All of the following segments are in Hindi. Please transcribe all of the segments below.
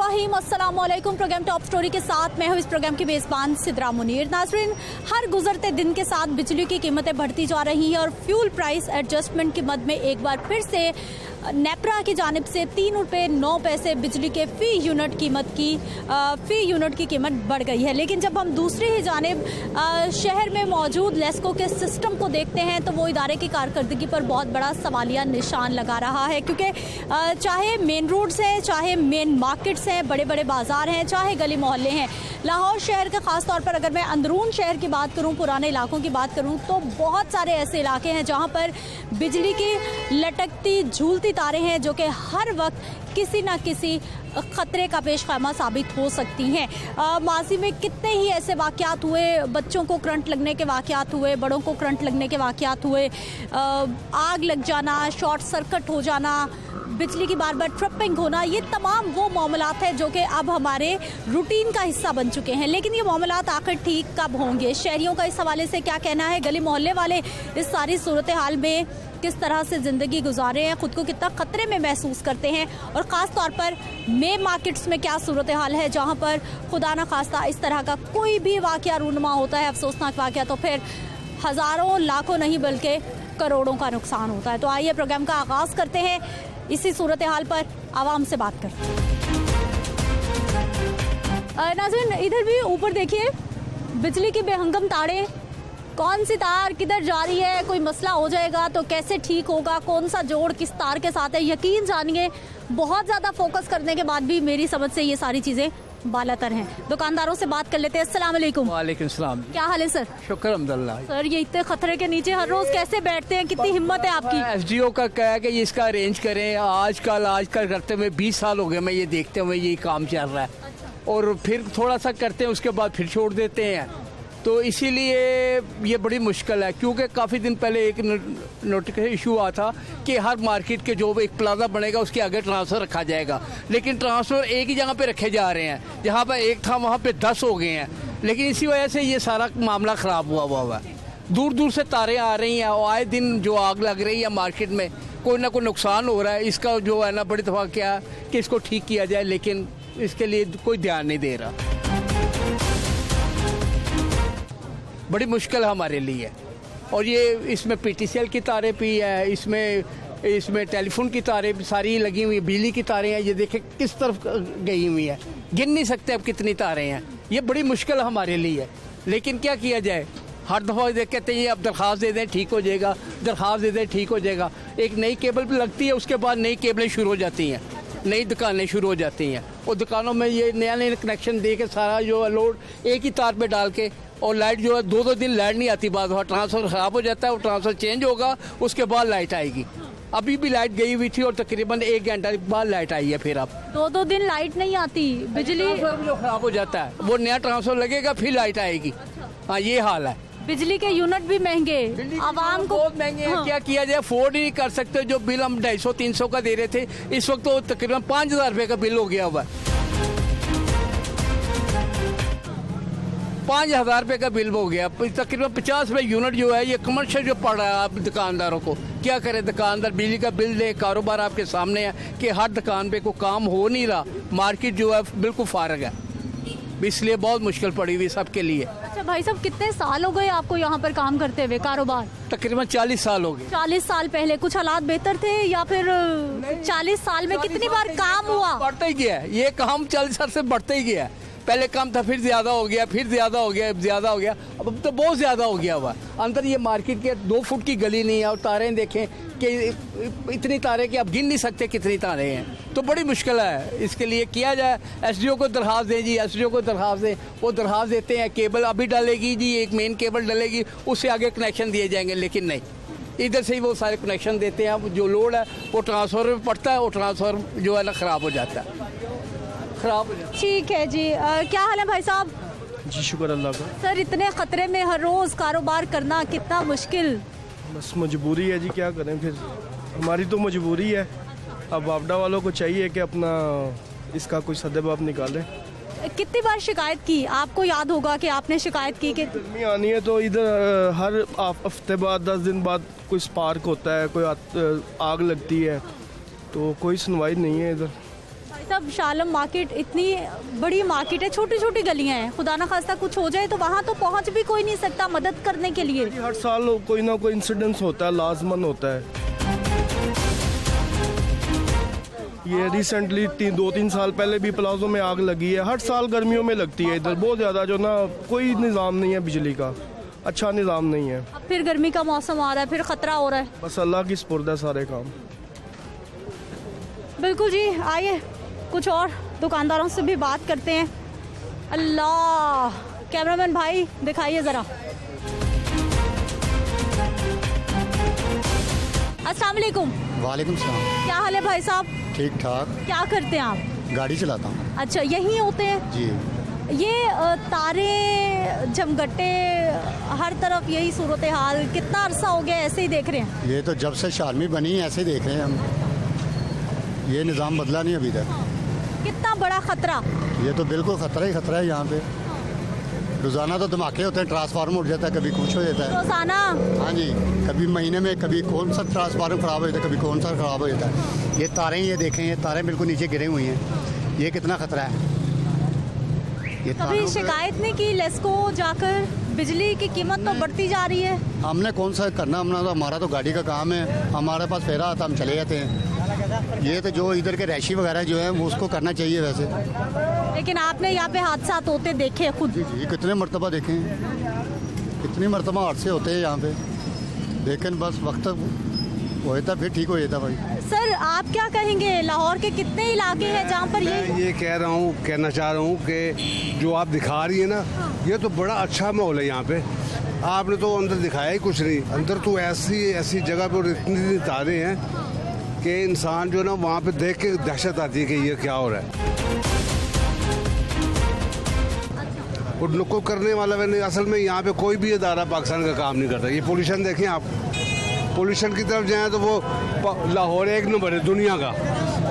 बिस्मिल्लाहिर्रहमानिर्रहीम। अस्सलाम वालेकुम। प्रोग्राम टॉप स्टोरी के साथ मैं हूँ इस प्रोग्राम की मेज़बान सिद्रा मुनीर। नाज़रीन, हर गुजरते दिन के साथ बिजली की कीमतें बढ़ती जा रही हैं और फ्यूल प्राइस एडजस्टमेंट के मद में एक बार फिर से नेपरा की जानिब से 3 रुपये 9 पैसे बिजली के फ़ी यूनिट की कीमत बढ़ गई है। लेकिन जब हम दूसरी ही जानिब शहर में मौजूद लेस्को के सिस्टम को देखते हैं तो वो इदारे की कारकर्दगी पर बहुत बड़ा सवालिया निशान लगा रहा है, क्योंकि चाहे मेन रोड्स हैं, चाहे मेन मार्केट्स हैं, बड़े बड़े बाजार हैं, चाहे गली मोहल्ले हैं, लाहौर शहर के ख़ास तौर पर अगर मैं अंदरून शहर की बात करूं, पुराने इलाकों की बात करूं, तो बहुत सारे ऐसे इलाके हैं जहां पर बिजली की लटकती झूलती तारें हैं जो कि हर वक्त किसी न किसी ख़तरे का पेशखामा साबित हो सकती हैं। माजी में कितने ही ऐसे वाक़यात हुए, बच्चों को करंट लगने के वाक़यात हुए, बड़ों को करंट लगने के वाक़यात हुए, आग लग जाना, शॉर्ट सर्किट हो जाना, बिजली की बार बार ट्रिपिंग होना, ये तमाम वो मामलात हैं जो कि अब हमारे रूटीन का हिस्सा बन चुके हैं। लेकिन ये मामलात आखिर ठीक कब होंगे? शहरियों का इस हवाले से क्या कहना है? गली मोहल्ले वाले इस सारी सूरत हाल में किस तरह से ज़िंदगी गुजारे हैं, ख़ुद को कितना ख़तरे में महसूस करते हैं, और ख़ास तौर पर मेन मार्केट्स में क्या सूरत हाल है जहाँ पर खुदा न खास्ता इस तरह का कोई भी वाक़या रूनुमा होता है, अफसोसनाक वाक़या, तो फिर हज़ारों लाखों नहीं बल्कि करोड़ों का नुकसान होता है। तो आइए प्रोग्राम का आगाज़ करते हैं इसी सूरत हाल पर आवाम से बात करते हैं। नाज़रीन, इधर भी ऊपर देखिए बिजली की बेहंगम तारें, कौन सी तार किधर जा रही है, कोई मसला हो जाएगा तो कैसे ठीक होगा, कौन सा जोड़ किस तार के साथ है, यकीन जानिए बहुत ज़्यादा फोकस करने के बाद भी मेरी समझ से ये सारी चीज़ें बालातर हैं। दुकानदारों से बात कर लेते हैं। अस्सलाम वालेकुम। वालेकुम सलाम। क्या हाल है सर? शुक्र अल्हम्दुलिल्लाह। सर, ये इतने खतरे के नीचे हर रोज कैसे बैठते हैं, कितनी हिम्मत है आपकी? एसडीओ का कहा है कि इसका अरेंज करें। आजकल करते हुए 20 साल हो गए, मैं ये देखते हुए यही काम चल रहा है। और फिर थोड़ा सा करते हैं, उसके बाद फिर छोड़ देते हैं। तो इसीलिए ये बड़ी मुश्किल है, क्योंकि काफ़ी दिन पहले एक नोटिफिकेशन इशू हुआ था कि हर मार्केट के जो एक प्लाजा बनेगा उसके आगे ट्रांसफ़र रखा जाएगा, लेकिन ट्रांसफ़र एक ही जगह पे रखे जा रहे हैं। जहाँ पर एक था वहाँ पे 10 हो गए हैं। लेकिन इसी वजह से ये सारा मामला ख़राब हुआ है। दूर दूर से तारें आ रही हैं और आए दिन जो आग लग रही है मार्केट में, कोई ना कोई नुकसान हो रहा है। इसका जो है ना बड़ी दफ़ा क्या कि इसको ठीक किया जाए, लेकिन इसके लिए कोई ध्यान नहीं दे रहा। बड़ी मुश्किल हमारे लिए। और ये इसमें पीटीसीएल की तारें भी है, इसमें टेलीफोन की तारें सारी लगी हुई, बिजली की तारें हैं। ये देखें किस तरफ गई हुई है, गिन नहीं सकते अब कितनी तारें हैं। ये बड़ी मुश्किल हमारे लिए है, लेकिन क्या किया जाए? हर दफ़ा कहते हैं अब दरख्वास्त दे दें ठीक हो जाएगा, दरख्वास्त दे दें ठीक हो जाएगा। एक नई केबल भी लगती है, उसके बाद नई केबलें शुरू हो जाती हैं, नई दुकानें शुरू हो जाती हैं। और दुकानों में ये नया कनेक्शन दे के सारा जो लोड एक ही तार पे डाल के, और लाइट जो है 2-2 दिन लाइट नहीं आती, बाद ट्रांसफ़र ख़राब हो जाता है, वो ट्रांसफ़र चेंज होगा, उसके बाद लाइट आएगी। अभी भी लाइट गई हुई थी और तकरीबन 1 घंटा के बाद लाइट आई है। फिर अब 2-2 दिन लाइट नहीं आती, बिजली जो ख़राब हो जाता है, वो नया ट्रांसफ़र लगेगा फिर लाइट आएगी। हाँ, ये हाल है। बिजली के यूनिट भी महंगे, आवाम को बहुत महंगे हैं। क्या किया जाए? अफोर्ड ही नहीं कर सकते। जो बिल हम 250-300 का दे रहे थे, इस वक्त तो तकरीबन 5000 रुपये का बिल हो गया हुआ है। 5000 रुपये का बिल हो गया। तकरीबन 50 रुपये यूनिट जो है ये कमर्शियल जो पड़ रहा है आप दुकानदारों को। क्या करें? दुकानदार बिजली का बिल दे, कारोबार आपके सामने है कि हर दुकान पे कोई काम हो नहीं रहा, मार्केट जो है बिल्कुल फारग है, इसलिए बहुत मुश्किल पड़ी हुई सबके लिए। अच्छा भाई साहब, कितने साल हो गए आपको यहाँ पर काम करते हुए कारोबार? तकरीबन 40 साल हो गए। 40 साल पहले कुछ हालात बेहतर थे या फिर 40 साल में कितनी बार काम हुआ? बढ़ता ही गया है ये काम, 40 साल से बढ़ता ही गया है। पहले कम था, फिर ज़्यादा हो गया, फिर ज़्यादा हो गया, ज़्यादा हो गया, अब तो बहुत ज़्यादा हो गया हुआ। अंदर ये मार्केट के 2 फुट की गली नहीं है, और तारें देखें कि इतनी तारें कि आप गिन नहीं सकते कितनी तारें हैं। तो बड़ी मुश्किल है। इसके लिए किया जाए, एसडीओ को दरख्वास्त दें जी, एसडीओ को दरख्वास्त दें, वो दरख्वास्त देते हैं, केबल अभी डालेगी जी, एक मेन केबल डलेगी, उससे आगे कनेक्शन दिए जाएंगे। लेकिन नहीं, इधर से ही वो सारे कनेक्शन देते हैं। जो लोड है वो ट्रांसफार्मर में पड़ता है, वो ट्रांसफार्मर जो है ना ख़राब हो जाता है, खराब हो जाता है। ठीक है जी। क्या हाल है भाई साहब? जी शुक्र अल्लाह का। सर, इतने खतरे में हर रोज कारोबार करना कितना मुश्किल? बस मजबूरी है जी, क्या करें फिर, हमारी तो मजबूरी है। अब वापडा वालों को चाहिए कि अपना इसका कोई सद्देबाब निकालें। कितनी बार शिकायत की? आपको याद होगा कि आपने शिकायत की कि गर्मी आनी है तो इधर हर हफ्ते बाद 10 दिन बाद कोई स्पार्क होता है, कोई आग लगती है, तो कोई सुनवाई नहीं है इधर। सब शालम मार्केट इतनी बड़ी मार्केट है, छोटी छोटी गलियां हैं, खुदा ना खास्ता कुछ हो जाए तो वहाँ तो पहुँच भी कोई नहीं सकता मदद करने के लिए। हर साल कोई ना कोई इंसिडेंस होता है, लाजमन होता है। ये रिसेंटली 2-3 साल पहले भी प्लाजो में आग लगी है। हर साल गर्मियों में लगती है इधर बहुत ज़्यादा, जो ना कोई निज़ाम नहीं है बिजली का, अच्छा निज़ाम नहीं है। अब फिर गर्मी का मौसम आ रहा है, फिर खतरा हो रहा है। बस अल्लाह की सुपुर्द है सारे काम। बिल्कुल जी, आइए कुछ और दुकानदारों से भी बात करते हैं। अल्लाह, कैमरामैन भाई दिखाइए ज़रा। अस्सलाम वालेकुम। वालेकुम सलाम। क्या हाल है भाई साहब? ठीक ठाक। क्या करते हैं आप? गाड़ी चलाता हूँ अच्छा, यहीं होते हैं? जी। ये तारे झमगट्टे हर तरफ यही सूरत हाल, कितना अरसा हो गया ऐसे ही देख रहे हैं? ये तो जब से शालमी बनी है ऐसे ही देख रहे हैं हम, ये निज़ाम बदला नहीं अभी तक। कितना बड़ा खतरा? ये तो बिल्कुल खतरा ही खतरा है यहाँ पे। रोज़ाना तो धमाके होते हैं, ट्रांसफार्मर उठ जाता है, कभी कुछ हो जाता है। रोजाना? हाँ जी, कभी महीने में कभी कौन सा ट्रांसफार्मर ख़राब हो जाता है, कभी कौन सा ख़राब हो जाता है। ये तारें ये देखें, ये तारें बिल्कुल नीचे गिरी हुई हैं, ये कितना खतरा है। ये कभी तारों पे- शिकायत नहीं की लेस्को जाकर? बिजली की कीमत तो बढ़ती जा रही है। हमने कौन सा करना, हमारा तो गाड़ी का काम है, हमारे पास फेरा आता हम चले जाते हैं। ये तो जो इधर के रैशी वगैरह जो है वो उसको करना चाहिए वैसे। लेकिन आपने यहाँ पे हादसा होते देखे खुद? जी, कितने मरतबा देखे हैं, कितनी मरतबा हादसे होते हैं यहाँ पे, लेकिन बस वक्त हो जाता फिर ठीक हो जाता भाई। सर आप क्या कहेंगे, लाहौर के कितने इलाके हैं जहाँ पर मैं ये कहना चाह रहा हूँ कि जो आप दिखा रही है ना, ये तो बड़ा अच्छा माहौल है यहाँ पे। आपने तो अंदर दिखाया ही कुछ नहीं, अंदर तो ऐसी जगह पर इतनी तारे हैं कि इंसान जो ना वहाँ पे देख के दहशत आती है कि ये क्या हो रहा है। और नुक्कड़ करने वाला मैंने असल में यहाँ पे कोई भी अदारा पाकिस्तान का काम नहीं करता। ये पोल्यूशन देखें आप, पोल्यूशन की तरफ जाएँ तो वो लाहौर एक नंबर है दुनिया का,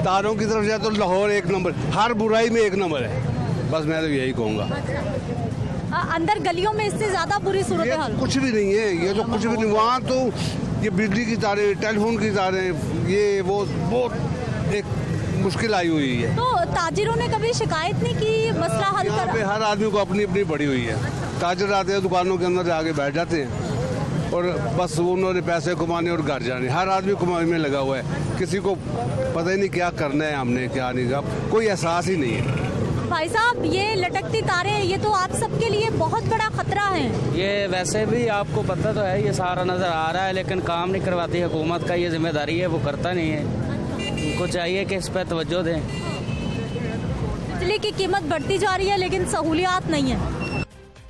तारों की तरफ जाए तो लाहौर एक नंबर, हर बुराई में एक नंबर है। बस मैं तो यही कहूँगा। अंदर गलियों में इससे ज्यादा बुरी सूरत ये हाल? कुछ भी नहीं है, ये तो कुछ भी नहीं। वहाँ तो ये बिजली की तारें, टेलीफोन की तारें, ये वो बहुत एक मुश्किल आई हुई है। तो ताजिरों ने कभी शिकायत नहीं की, मसला हल यहाँ पे करा? हर आदमी को अपनी अपनी पड़ी हुई है। ताजिर आते हैं दुकानों के अंदर आके बैठ जाते हैं और बस उन्होंने पैसे कमाने और घर जाने। हर आदमी कमाने में लगा हुआ है, किसी को पता ही नहीं क्या करना है हमने क्या नहीं, कोई एहसास ही नहीं है। भाई साहब, ये लटकती तारें, ये तो आप सबके लिए बहुत बड़ा खतरा है। ये वैसे भी आपको पता तो है, ये सारा नज़र आ रहा है, लेकिन काम नहीं करवाती हुकूमत का, ये जिम्मेदारी है, वो करता नहीं है। उनको चाहिए कि इस पर तवज्जो दें। बिजली की कीमत बढ़ती जा रही है लेकिन सहूलियात नहीं है।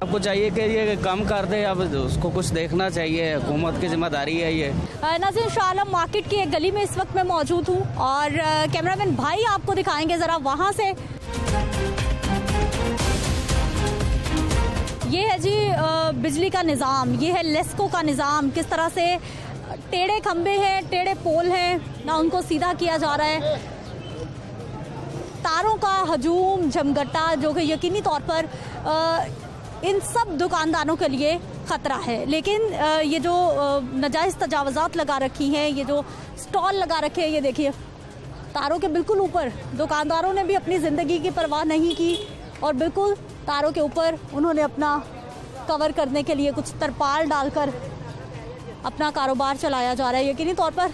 आपको चाहिए कि ये कम कर दे, अब उसको कुछ देखना चाहिए, हुकूमत की जिम्मेदारी है ये। नाज़रीन, शालम मार्केट की एक गली में इस वक्त मैं मौजूद हूँ और कैमरामैन भाई आपको दिखाएंगे ज़रा वहाँ से। ये है जी बिजली का निज़ाम, ये है लेस्को का निज़ाम, किस तरह से टेढ़े खंबे हैं, टेढ़े पोल हैं ना, उनको सीधा किया जा रहा है। तारों का हजूम, झमगट्टा जो कि यकीनी तौर पर इन सब दुकानदारों के लिए ख़तरा है। लेकिन ये जो नाजायज़ तजावज़ात लगा रखी हैं, ये जो स्टॉल लगा रखे हैं, ये देखिए तारों के बिल्कुल ऊपर दुकानदारों ने भी अपनी ज़िंदगी की परवाह नहीं की और बिल्कुल तारों के ऊपर उन्होंने अपना कवर करने के लिए कुछ तरपाल डालकर अपना कारोबार चलाया जा रहा है। यकीनी तौर पर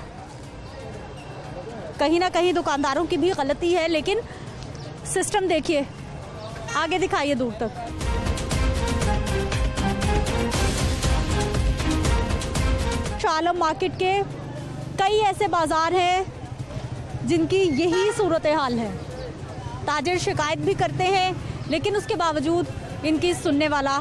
कहीं ना कहीं दुकानदारों की भी गलती है, लेकिन सिस्टम देखिए, आगे दिखाइए दूर तक। शालम मार्केट के कई ऐसे बाजार हैं जिनकी यही सूरत हाल है। ताजिर शिकायत भी करते हैं लेकिन उसके बावजूद इनकी सुनने वाला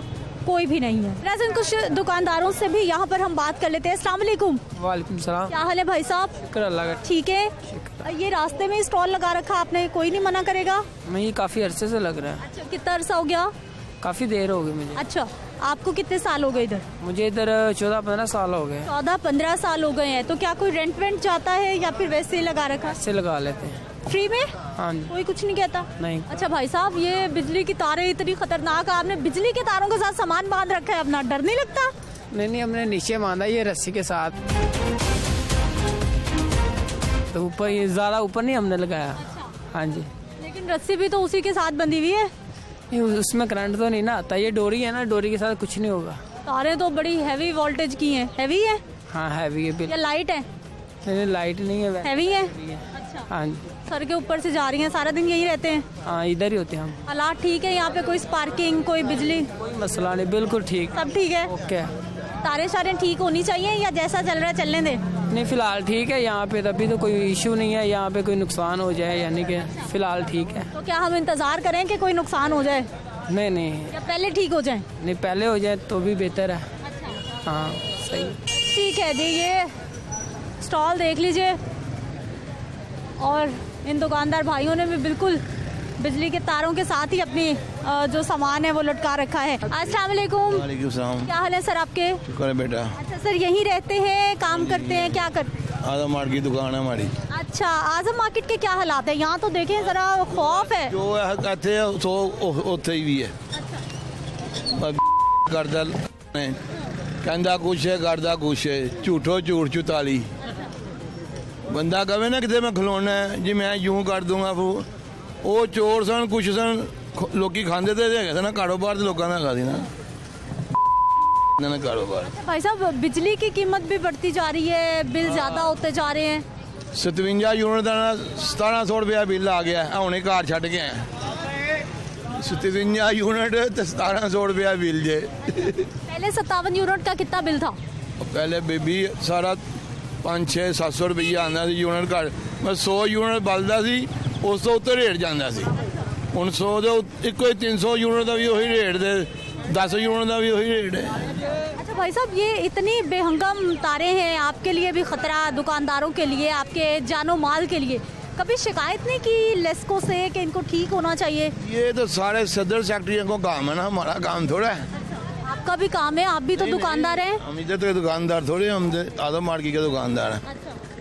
कोई भी नहीं है। राजन, कुछ दुकानदारों से भी यहाँ पर हम बात कर लेते हैं। अस्सलाम वालेकुम। वालेकुम सलाम। क्या हाल है भाई साहब? शुक्र अल्लाह का। ठीक है। ये रास्ते में स्टॉल लगा रखा आपने, कोई नहीं मना करेगा? मैं ये काफ़ी अरसे से लग रहा है। अच्छा, कितना अरसा हो गया? काफ़ी देर हो गई मुझे। अच्छा, आपको कितने साल हो गए इधर? मुझे इधर 14-15 साल हो गए। 14-15 साल हो गए हैं। तो क्या कोई रेंट वेंट जाता है या फिर वैसे ही लगा रखा? ऐसे लगा लेते हैं। फ्री में? हाँ जी। कोई कुछ नहीं कहता? नहीं। अच्छा भाई साहब, ये बिजली की तारें इतनी खतरनाक, आपने बिजली के तारों के साथ सामान बांध रखा है अपना, डर नहीं लगता? नहीं, हमने नीचे बांधा ये रस्सी के साथ, तो ऊपर ये ज़्यादा ऊपर नहीं हमने लगाया। हाँ जी। रस्सी भी तो उसी के साथ बंधी हुई है। नहीं, उसमें करंट तो नहीं ना आता, ये डोरी है ना, डोरी के साथ कुछ नहीं होगा। तारें तो बड़ी हैवी वोल्टेज की हैं। हैवी है हाँ हैवी है या बिल्कुल। लाइट है? नहीं लाइट नहीं है वैसे। हैवी है। अच्छा हाँ जी। सर के ऊपर से जा रही हैं, सारा दिन यही रहते हैं? हाँ इधर ही होते हैं हम। हालात ठीक है यहाँ पे? कोई स्पार्किंग, कोई बिजली? कोई मसला नहीं, बिल्कुल ठीक। सब ठीक है? ओके। तारें शारें ठीक होनी चाहिए या जैसा चल रहा है चलने दे? नहीं फिलहाल ठीक है यहाँ पे, तभी तो कोई इशू नहीं है यहाँ पे, कोई नुकसान हो जाए यानी कि फिलहाल ठीक है। तो क्या हम इंतजार करें कि कोई नुकसान हो जाए नहीं नहीं या पहले ठीक हो जाए? नहीं, पहले हो जाए तो भी बेहतर है। हाँ सही। ठीक है जी, ये स्टॉल देख लीजिए और इन दुकानदार भाइयों ने भी बिल्कुल बिजली के तारों के साथ ही अपनी जो सामान है वो लटका रखा है। अस्सलाम वालेकुम। वालेकुम सलाम। क्या हाल है सर आपके? शुक्र है बेटा। अच्छा सर, यहीं रहते हैं, काम करते हैं, क्या करते हैं? आदम मार्ट की दुकान है हमारी। अच्छा, आजम मार्केट के क्या हालात है? यहाँ तो देखें जरा, खौफ है। जो है कहते हैं सो उत्थे ही भी है। करदा ने कहंदा कुछ है, करदा कुछ है, झूठो झूठ चुताली। बंदा कहे ना कितने मैं खिलौना है जी, मैं यूं कर दूंगा वो चोर सन कुछ सन लोकी खांदे ते हैगे सन ना, कारोबार तो लोगों का सी ना कारोबार। भाई साहब, बिजली की कीमत भी बढ़ती जा रही है, बिल ज्यादा होते जा रहे हैं। 57 यूनिट का 1700 रुपया बिल आ गया है, हुणे घर छड्ड के आए। 57 यूनिट ते 1700 रुपया बिल जे। पहले 57 यूनिट का कितना बिल था? पहले बेबी सारा 500-600 रुपया आंदा सी यूनिट घर, मैं 100 यूनिट बलदा सी, उस तो उत्ते रेट जांदा सी। हुण 100 दे इक्को 300 यूनिट का भी वही रेट दे, 10 यूनिट का भी वही रेट है। अच्छा भाई साहब, ये इतनी बेहंगम तारें हैं, आपके लिए भी खतरा, दुकानदारों के लिए, आपके जानो माल के लिए, कभी शिकायत नहीं की लेस्को से कि इनको ठीक होना चाहिए? ये तो सारे सदर सेक्रेटरी को काम है ना, हमारा काम थोड़ा है। आपका भी काम है, आप भी तो दुकानदार हैं। हम इधर तो दुकानदार थोड़े, हम तो आदम मार्केट के दुकानदार हैं।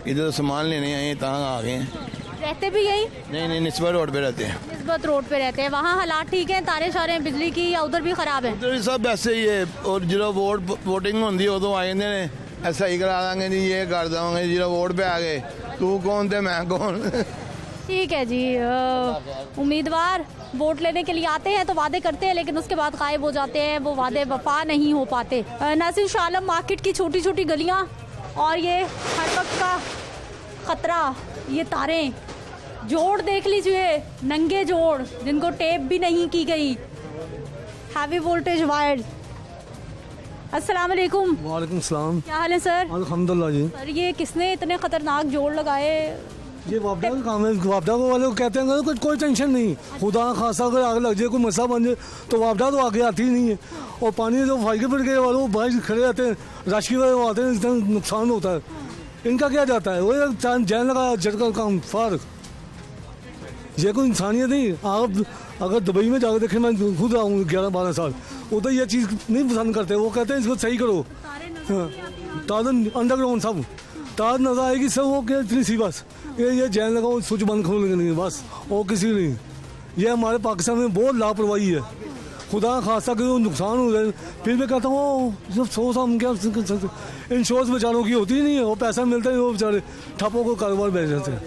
इधर तो सामान लेने आए हैं, तहाँ आ गए हैं। रहते भी यही? नहीं, निस्बत रोड पे रहते हैं। निस्बत रोड पे रहते हैं। वहाँ हालात ठीक है, तारे शारे बिजली की, या उधर भी खराब है? उधर भी सब ऐसे ही है, और जो वोटिंग होती उदो आ जाते हैं, ऐसा ही करा देंगे जी, ये कर देंगे, जो वोट पे आ गए तू कौन थे मैं कौन। ठीक है जी। उम्मीदवार वोट लेने के लिए आते हैं तो वादे करते हैं, लेकिन उसके बाद गायब हो जाते हैं, वो वादे वफा नहीं हो पाते। नासिर शाह आलम मार्केट की छोटी छोटी गलियां और ये हर वक्त का खतरा, ये तारें, जोड़ देख लीजिए, नंगे जोड़ जिनको टेप भी नहीं की गई, हैवी वोल्टेज वायर। अस्सलाम वालेकुम। वालेकुम सलाम। क्या हाल है सर? अल्हम्दुलिल्लाह जी। सर, ये किसने इतने खतरनाक जोड़ लगाए? ये वापडा का काम है, वापडा को वाले को कहते हैं कि कोई टेंशन नहीं, खुदा खासा अगर आग लग जाए, कोई मसला बन जाए तो वापडा तो आगे आती ही नहीं है। और पानी जो फाइके फिर के वालों बाहर खड़े रहते हैं, रश की वजह आते हैं, इतना नुकसान होता है। इनका क्या जाता है, वो जैन लगा झटका काम फार्क, ये कोई इंसानियत नहीं। आप अगर दुबई में जाकर देखें, मैं खुद रहा हूँ 11-12 साल, उधर ये चीज़ नहीं पसंद करते, वो कहते हैं इसको सही करो। तार अंडरग्राउंड सब तार नजर आएगी सब, वो क्या इतनी सी बस ये जैन लगाओ, स्विच बंद खोलने नहीं बस, और किसी नहीं। ये हमारे पाकिस्तान में बहुत लापरवाही है, खुदा खासा कि नुकसान हो जाए। फिर मैं कहता हूँ जब 100 हम क्या इंश्योरेंस बेचारों की होती ही नहीं है, वो पैसा मिलता है, वो बेचारे ठप्पों को कारोबार बैठ जाते हैं।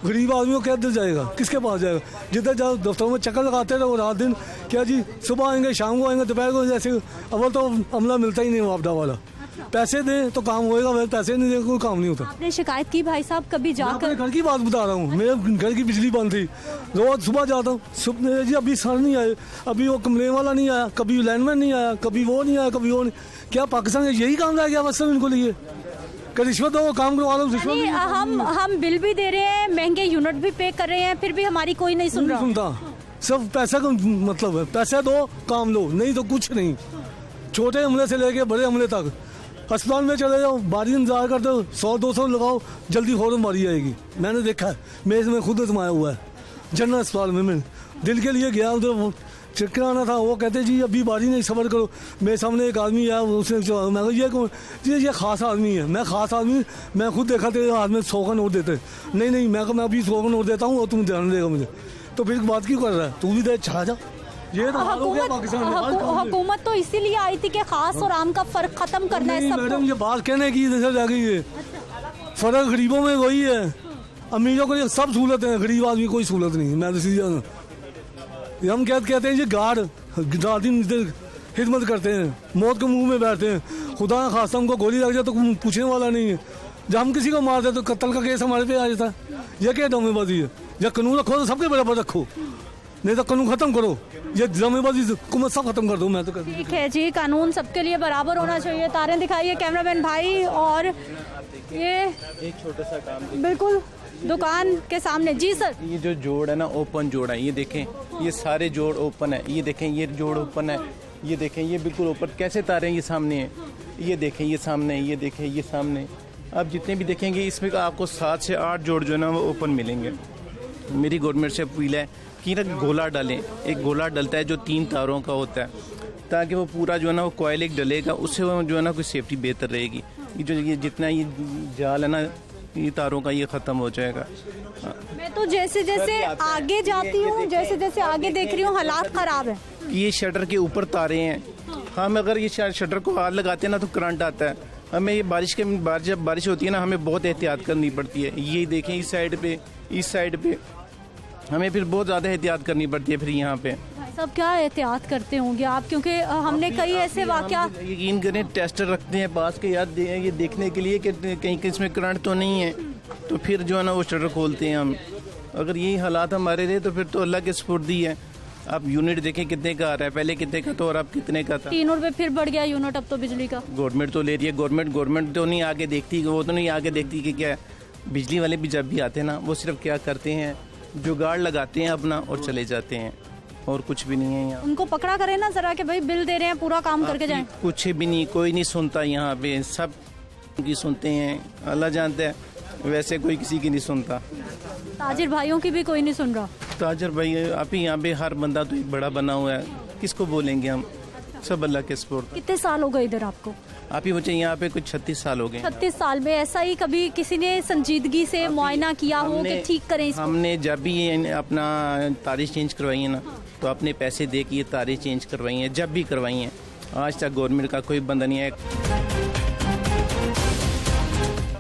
गरीब आदमी को क्या दिल जाएगा, किसके पास जाएगा? जिधर जाओ दफ्तरों में चक्कर लगाते रहो रात दिन, क्या जी सुबह आएंगे, शाम को आएंगे, दोपहर को, जैसे अव्वल तो अमला मिलता ही नहीं वापडा वाला। पैसे दे तो काम होएगा, वैसे पैसे नहीं दे कोई काम नहीं होता। आपने शिकायत की भाई साहब कभी जाकर? घर की बात बता रहा हूँ, मेरे घर की बिजली बंद थी, रोज सुबह जाता हूँ, जी अभी सर नहीं आए, अभी वो कमरे वाला नहीं आया, कभी लाइनमैन नहीं आया, कभी वो नहीं आया, कभी वो नहीं। क्या पाकिस्तान में यही काम रह गया बस सब इनको लिए? क्या रिश्वत हो, काम करवा लो, रिश्वत नहीं? हम बिल भी दे रहे हैं, महंगे यूनिट भी पे कर रहे हैं, फिर भी हमारी कोई नहीं सुन रहा। सुनता, सब पैसा का मतलब है, पैसा दो काम लो, नहीं तो कुछ नहीं। छोटे हमले से लेके बड़े हमले तक, अस्पताल में चले जाओ, बारी इंतजार करते हो, 100-200 लगाओ, जल्दी फौरन बारी आएगी। मैंने देखा है, मैं इसमें खुद आजमाया हुआ है। जनरल अस्पताल में मैं दिल के लिए गया, उधर चेक कराना था, वो कहते जी अभी बारी नहीं, सब्र करो। मेरे सामने एक आदमी आया, उसने मैं कहा ये कौन जी? ये खास आदमी है। मैं खास आदमी, मैं खुद देखा तेरे हाथ में 100 का नोट देते। नहीं मैं कहा मैं अभी 100 का नोट देता हूँ और तुम ध्यान देगा मुझे। तो फिर बात क्यों कर रहा है, तू भी दे, चला जा। ये तो हुकूमत तो इसीलिए आई थी कि खास और आम का फर्क खत्म करना है सबको। मैडम ये बात कहने की नजर आ गई है, फर्क गरीबों में वही है, अमीरों के लिए सब सहूलत है, गरीब आदमी कोई सहूलत नहीं है। मैं तो सीधा हम कहते हैं ये गार्ड रात दिन खिदमत करते हैं, मौत के मुंह में बैठते हैं। खुदा ना खास्ता उनको गोली लग जाए तो पूछने वाला नहीं है। जब हम किसी को मारते तो कत्ल का केस हमारे पे आ जाता है। यह क्या ड्रामेबाजी है? जब कानून रखो तो सबके बराबर रखो, नहीं तो कानून खत्म करो। ये ड्रामेबाजी हुकूमत सब खत्म कर दो। मैं तो कहती हूँ ठीक है जी, कानून सबके लिए बराबर होना चाहिए। तारें दिखाइए कैमरामैन भाई। और ये एक छोटा सा काम, बिल्कुल दुकान के सामने। जी सर, ये जो जोड़ है ना, ओपन जोड़ है। ये देखें, ये सारे जोड़ ओपन है। ये देखें, ये जोड़ ओपन है। ये देखें, ये बिल्कुल ओपन। कैसे तारे ये सामने है? ये देखें, ये सामने है। ये देखें, ये सामने। आप जितने भी देखेंगे इसमें आपको 7 से 8 जोड़ जो है ना वो ओपन मिलेंगे। मेरी गवर्नमेंट से अपील है कि ना गोला डालें। एक गोला डलता है जो 3 तारों का होता है, ताकि वो पूरा जो है ना वो कॉइल एक डलेगा, उससे वो जो है ना कोई सेफ्टी बेहतर रहेगी। ये जितना ये जाल है ना ये तारों का, ये ख़त्म हो जाएगा। मैं तो जैसे जैसे आगे जाती हूँ, जैसे जैसे आगे देख रही हूँ, हालात ख़राब है। ये शटर के ऊपर तारे हैं। हम अगर ये शटर को हाथ लगाते हैं ना तो करंट आता है। हमें ये जब बारिश होती है ना, हमें बहुत एहतियात करनी पड़ती है। ये देखें, इस साइड पे हमें फिर बहुत ज़्यादा एहतियात करनी पड़ती है। फिर यहाँ पे भाई साहब क्या एहतियात करते होंगे आप? क्योंकि हमने कई ऐसे वाक़या, यकीन करें, टेस्टर रखते हैं पास के याद ये देखने के लिए कि कहीं इसमें करंट तो नहीं है, तो फिर जो है ना वो शटर खोलते हैं हम। अगर यही हालात हमारे रहे तो फिर तो अल्लाह के सुपुर्दी है। आप यूनिट देखें कितने का आ रहा है, पहले कितने का था और अब कितने का था। 3 रुपये फिर बढ़ गया यूनिट अब तो बिजली का। गवर्नमेंट तो ले रही है, गवर्नमेंट तो नहीं आगे देखती, वो तो नहीं आगे देखती कि क्या बिजली वाले भी जब भी आते हैं ना, वो सिर्फ क्या करते हैं, जुगाड़ लगाते हैं अपना और चले जाते हैं, और कुछ भी नहीं है यहाँ। उनको पकड़ा करें ना जरा कि भाई बिल दे रहे हैं, पूरा काम करके जाएं। कुछ भी नहीं, कोई नहीं सुनता यहाँ पे, सब की सुनते हैं, अल्लाह जानता है। वैसे कोई किसी की नहीं सुनता। ताजिर भाइयों की भी कोई नहीं सुन रहा। ताजर भाई आप ही यहाँ पे हर बंदा तो एक बड़ा बना हुआ है, किसको बोलेंगे हम? सब अल्लाह के सुपुर्द। कितने साल हो गए इधर आपको? आप ही मुझे यहाँ पे कुछ 36 साल हो गए। 36 साल में ऐसा ही कभी किसी ने संजीदगी से मुआयना किया हो कि ठीक करें इसको? हमने जब भी ये अपना तारीख चेंज करवाई है ना, तो अपने पैसे दे के ये तारीख चेंज करवाई है, जब भी करवाई है। आज तक गवर्नमेंट का कोई बंदा नहीं है।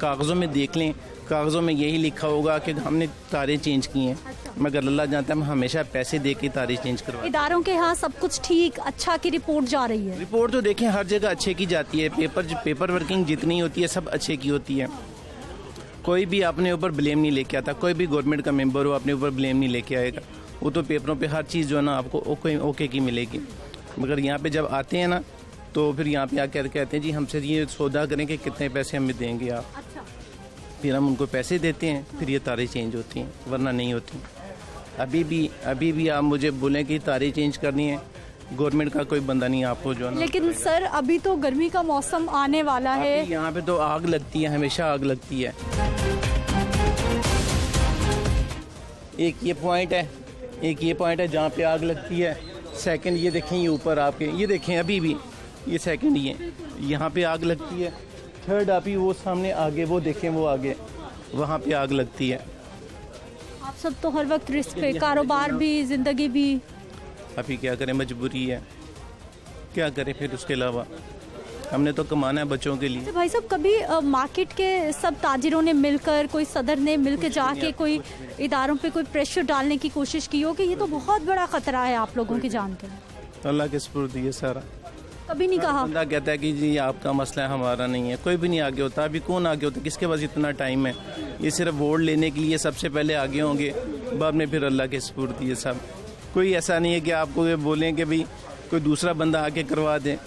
कागज़ों में देख लें, कागज़ों में यही लिखा होगा कि हमने तारीख चेंज की हैं, मगर अल्लाह जानता है हम हमेशा पैसे दे के तारीख चेंज करवाते हैं। इदारों के यहाँ सब कुछ ठीक अच्छा की रिपोर्ट जा रही है? रिपोर्ट तो देखें हर जगह अच्छे की जाती है। पेपर वर्किंग जितनी होती है सब अच्छे की होती है। कोई भी अपने ऊपर ब्लेम नहीं लेके आता, कोई भी गवर्नमेंट का मेंबर हो अपने ऊपर ब्लेम नहीं लेके आएगा। वो तो पेपरों पे हर चीज़ जो है ना आपको ओके की मिलेगी, मगर यहाँ पे जब आते हैं ना तो फिर यहाँ पे आकर कहते हैं जी हमसे ये सौदा करें कि कितने पैसे हमें देंगे आप। अच्छा। फिर हम उनको पैसे देते हैं, फिर ये तारीख चेंज होती हैं, वरना नहीं होती। अभी भी आप मुझे बोलें कि तारीख चेंज करनी है, गवर्नमेंट का कोई बंदा नहीं आपको जो है ना। लेकिन सर अभी तो गर्मी का मौसम आने वाला है। यहाँ पे तो आग लगती है, हमेशा आग लगती है। एक ये पॉइंट है जहाँ पे आग लगती है। सेकंड ये देखें, ये ऊपर आपके ये देखें, अभी भी ये सेकंड ये यहाँ पे आग लगती है। थर्ड आप ही वो सामने आगे वो देखें, वो आगे वहाँ पे आग लगती है। आप सब तो हर वक्त रिस्क पे, कारोबार भी जिंदगी भी। अभी क्या करें, मजबूरी है, क्या करें फिर उसके अलावा हमने तो कमाना है बच्चों के लिए। तो भाई साहब कभी मार्केट के सब ताजिरों ने मिलकर, कोई सदर ने मिलकर जाके कोई इदारों पे कोई प्रेशर डालने की कोशिश की हो कि ये तो बहुत बड़ा खतरा है आप लोगों की जान के? अल्लाह के सुपुर्द ये सारा कभी नहीं कहा? बंदा कहता है कि जी आपका मसला है, हमारा नहीं है। कोई भी नहीं आगे होता। अभी कौन आगे होता? किसके पास इतना टाइम है? ये सिर्फ वोट लेने के लिए सबसे पहले आगे होंगे, बाद में फिर अल्लाह के सुपुर्द ये सब। कोई ऐसा नहीं है कि आपको ये बोलें कि भाई कोई दूसरा बंदा आके करवा दे।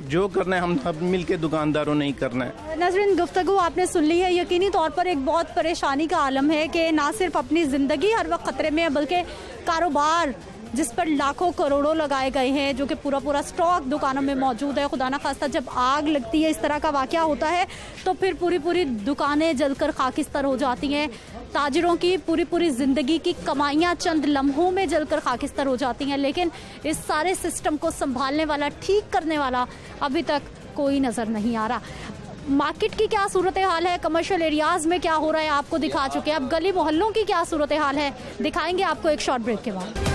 जो करना है हम सब मिल के दुकानदारों नहीं करना है। नजरीन, गुफ्तगू आपने सुन ली है। यकीनी तौर पर एक बहुत परेशानी का आलम है कि ना सिर्फ अपनी ज़िंदगी हर वक्त ख़तरे में है, बल्कि कारोबार जिस पर लाखों करोड़ों लगाए गए हैं, जो कि पूरा स्टॉक दुकानों में मौजूद है। खुदा ना खास्ता जब आग लगती है, इस तरह का वाक़या होता है, तो फिर पूरी दुकानें जलकर खाकिस्तर हो जाती हैं। ताजिरों की पूरी ज़िंदगी की कमाइयाँ चंद लम्हों में जलकर खाकिस्तर हो जाती हैं। लेकिन इस सारे सिस्टम को संभालने वाला, ठीक करने वाला अभी तक कोई नज़र नहीं आ रहा। मार्केट की क्या सूरत हाल है, कमर्शियल एरियाज़ में क्या हो रहा है, आपको दिखा चुके हैं। अब गली मोहल्लों की क्या सूरत हाल है दिखाएंगे आपको एक शॉर्ट ब्रेक के बाद।